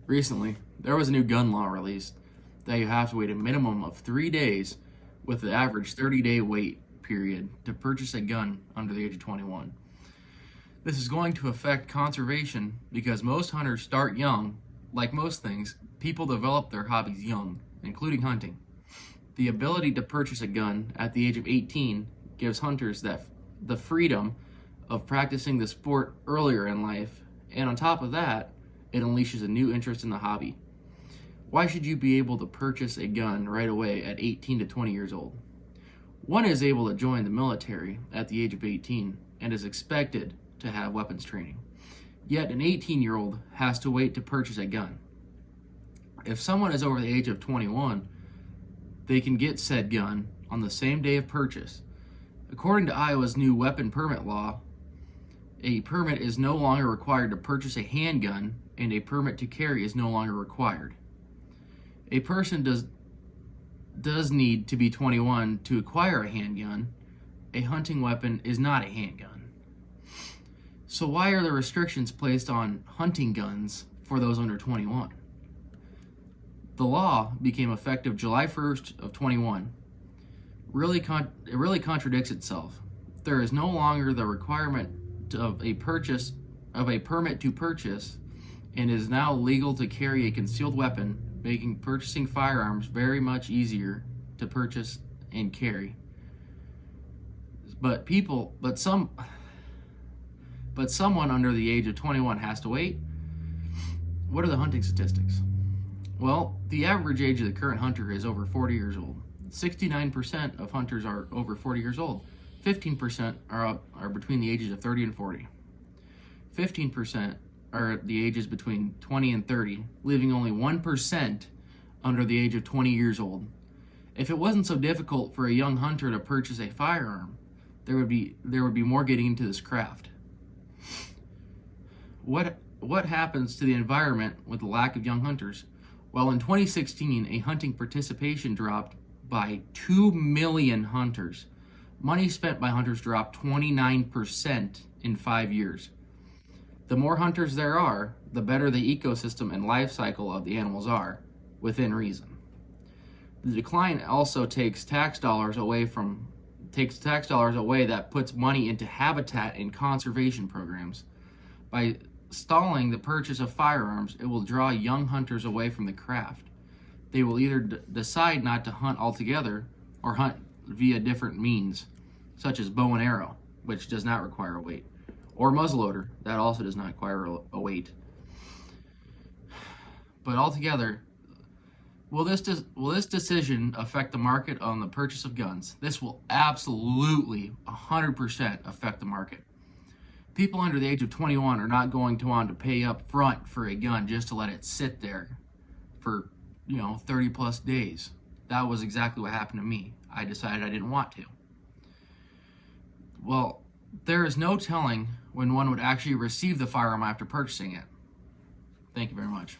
Recently, there was a new gun law released that you have to wait a minimum of 3 days with the average 30-day wait period to purchase a gun under the age of 21. This is going to affect conservation because most hunters start young. Like most things, people develop their hobbies young, including hunting. The ability to purchase a gun at the age of 18 gives hunters the freedom of practicing the sport earlier in life, and on top of that, it unleashes a new interest in the hobby. Why should you be able to purchase a gun right away at 18 to 20 years old? One is able to join the military at the age of 18 and is expected to have weapons training. Yet an 18-year-old has to wait to purchase a gun. If someone is over the age of 21, they can get said gun on the same day of purchase. According to Iowa's new weapon permit law, a permit is no longer required to purchase a handgun, and a permit to carry is no longer required. A person does need to be 21 to acquire a handgun. A hunting weapon is not a handgun. So why are the restrictions placed on hunting guns for those under 21? The law became effective July 1st of 21. It really contradicts itself. There is no longer the requirement of a permit to purchase, and is now legal to carry a concealed weapon, making purchasing firearms very much easier to purchase and carry. But someone under the age of 21 has to wait. What are the hunting statistics? Well, the average age of the current hunter is over 40 years old. 69% of hunters are over 40 years old. 15% are between the ages of 30 and 40. 15% are the ages between 20 and 30, leaving only 1% under the age of 20 years old. If it wasn't so difficult for a young hunter to purchase a firearm, there would be more getting into this craft. What happens to the environment with the lack of young hunters? Well, in 2016, a hunting participation dropped by 2 million hunters. Money spent by hunters dropped 29% in 5 years. The more hunters there are, the better the ecosystem and life cycle of the animals are, within reason. The decline also takes tax dollars away that puts money into habitat and conservation programs. By stalling the purchase of firearms, it will draw young hunters away from the craft. They will either decide not to hunt altogether or hunt via different means, such as bow and arrow, which does not require a weight, or muzzleloader, that also does not require a weight. But altogether, will this decision affect the market on the purchase of guns? This will absolutely 100% affect the market. People under the age of 21 are not going to want to pay up front for a gun just to let it sit there for 30 plus days. That was exactly what happened to me. I decided I didn't want to. Well, there is no telling when one would actually receive the firearm after purchasing it. Thank you very much.